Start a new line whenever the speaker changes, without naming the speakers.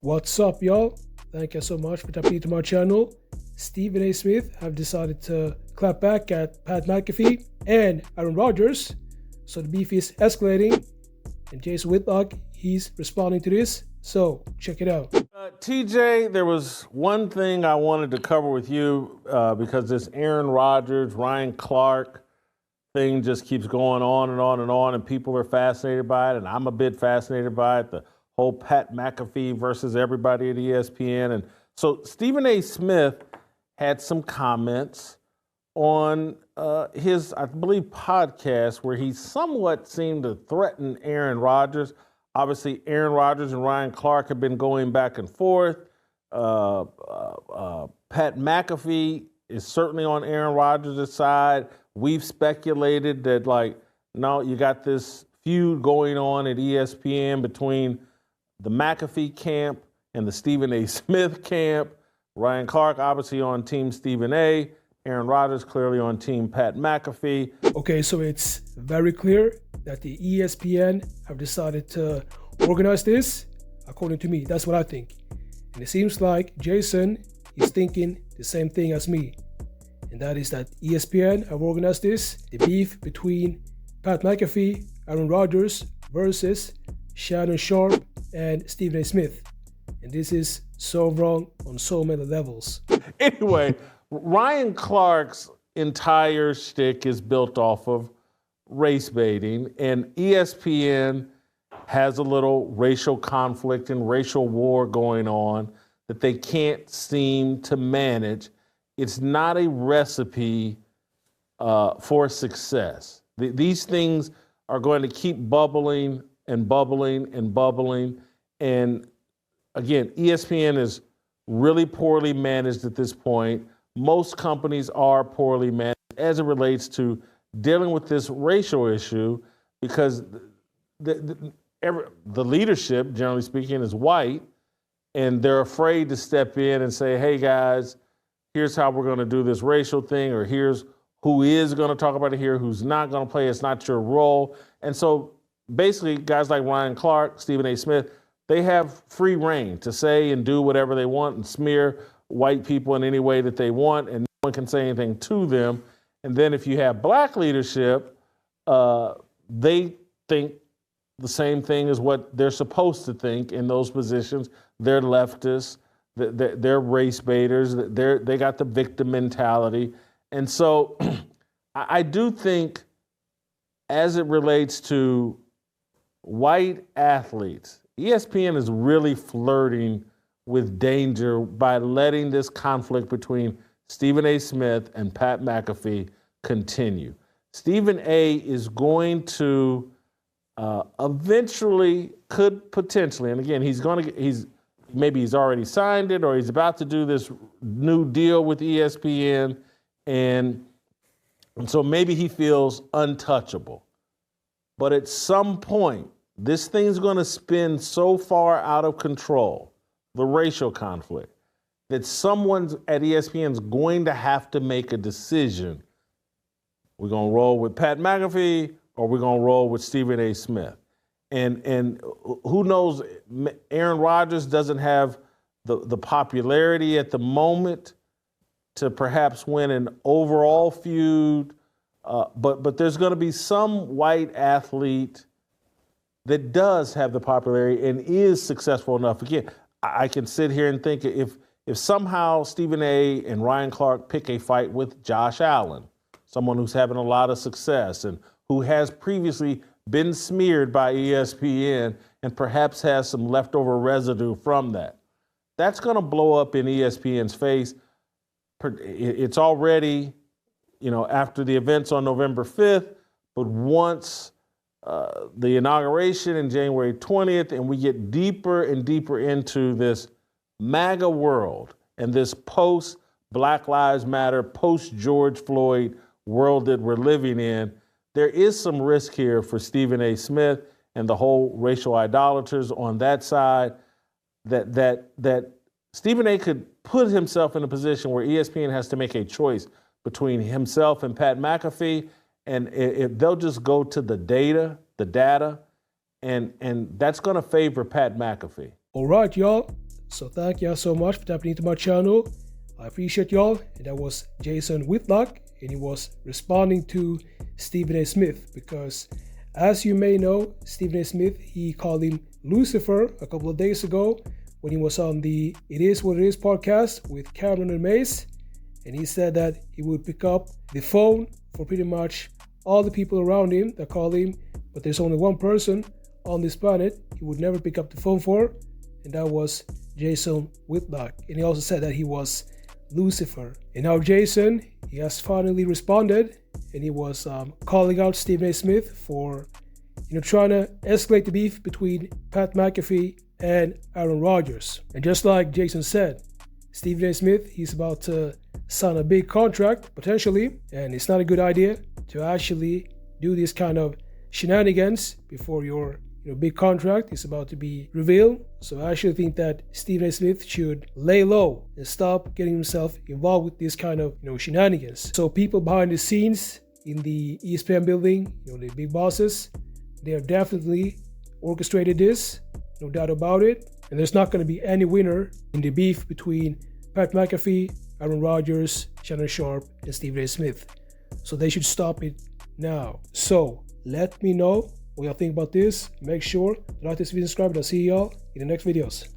What's up, y'all? Thank you so much for tapping into my channel. Stephen A. Smith have decided to clap back at Pat McAfee and Aaron Rodgers. So the beef is escalating. And Jason Whitlock, he's responding to this. So check it out.
TJ, there was one thing I wanted to cover with you because this Aaron Rodgers, Ryan Clark thing just keeps going on and on and on, and people are fascinated by it, and I'm a bit fascinated by it. The whole Pat McAfee versus everybody at ESPN. And so Stephen A. Smith had some comments on his, I believe, podcast where he somewhat seemed to threaten Aaron Rodgers. Obviously, Aaron Rodgers and Ryan Clark have been going back and forth. Pat McAfee is certainly on Aaron Rodgers' side. We've speculated that, no, you got this feud going on at ESPN between the McAfee camp and the Stephen A. Smith camp. Ryan Clark obviously on Team Stephen A. Aaron Rodgers clearly on Team Pat McAfee.
Okay, so it's very clear that the ESPN have decided to organize this. According to me, that's what I think. And it seems like Jason is thinking the same thing as me. And that is that ESPN have organized this, the beef between Pat McAfee, Aaron Rodgers versus Shannon Sharpe and Stephen A. Smith. And this is so wrong on so many levels.
Anyway, Ryan Clark's entire shtick is built off of race baiting, and ESPN has a little racial conflict and racial war going on that they can't seem to manage. It's not a recipe for success. These things are going to keep bubbling and bubbling and bubbling. And again, ESPN is really poorly managed at this point. Most companies are poorly managed as it relates to dealing with this racial issue because the leadership, generally speaking, is white, and they're afraid to step in and say, hey, guys, here's how we're going to do this racial thing, or here's who is going to talk about it here, who's not going to play. It's not your role. And so basically, guys like Ryan Clark, Stephen A. Smith, they have free reign to say and do whatever they want and smear white people in any way that they want, and no one can say anything to them. And then if you have black leadership, they think the same thing as what they're supposed to think in those positions. They're leftists, they're race baiters, they got the victim mentality. And so I do think as it relates to white athletes, ESPN is really flirting with danger by letting this conflict between Stephen A. Smith and Pat McAfee continue. Stephen A. is going to eventually, could potentially, and again, he's already signed it or he's about to do this new deal with ESPN, and so maybe he feels untouchable. But at some point, this thing's going to spin so far out of control, the racial conflict, that someone at ESPN is going to have to make a decision. We're going to roll with Pat McAfee or we're going to roll with Stephen A. Smith. And who knows, Aaron Rodgers doesn't have the popularity at the moment to perhaps win an overall feud, but there's going to be some white athlete that does have the popularity and is successful enough. Again, I can sit here and think if somehow Stephen A. and Ryan Clark pick a fight with Josh Allen, someone who's having a lot of success and who has previously been smeared by ESPN and perhaps has some leftover residue from that, that's going to blow up in ESPN's face. It's already, after the events on November 5th, but once the inauguration in January 20th, and we get deeper and deeper into this MAGA world and this post-Black Lives Matter, post-George Floyd world that we're living in, there is some risk here for Stephen A. Smith and the whole racial idolaters on that side that Stephen A. could put himself in a position where ESPN has to make a choice between himself and Pat McAfee. And if they'll just go to the data, and that's going to favor Pat McAfee.
All right, y'all. So thank y'all so much for tapping into my channel. I appreciate y'all. And that was Jason Whitlock, and he was responding to Stephen A. Smith because, as you may know, Stephen A. Smith, he called him Lucifer a couple of days ago when he was on the It Is What It Is podcast with Cameron and Mace. And he said that he would pick up the phone for pretty much all the people around him that call him, but there's only one person on this planet he would never pick up the phone for, and that was Jason Whitlock. And he also said that he was Lucifer. And now Jason, he has finally responded, and he was calling out Stephen A. Smith for trying to escalate the beef between Pat McAfee and Aaron Rodgers. And just like Jason said, Stephen A. Smith, he's about to sign a big contract, potentially, and it's not a good idea to actually do this kind of shenanigans before your big contract is about to be revealed. So I actually think that Stephen A. Smith should lay low and stop getting himself involved with this kind of shenanigans. So people behind the scenes in the ESPN building, the big bosses, they have definitely orchestrated this, no doubt about it. And there's not going to be any winner in the beef between Pat McAfee, Aaron Rodgers, Shannon Sharpe, and Stephen A. Smith. So they should stop it now. So let me know what y'all think about this. Make sure to like this video, subscribe, and I'll see y'all in the next videos.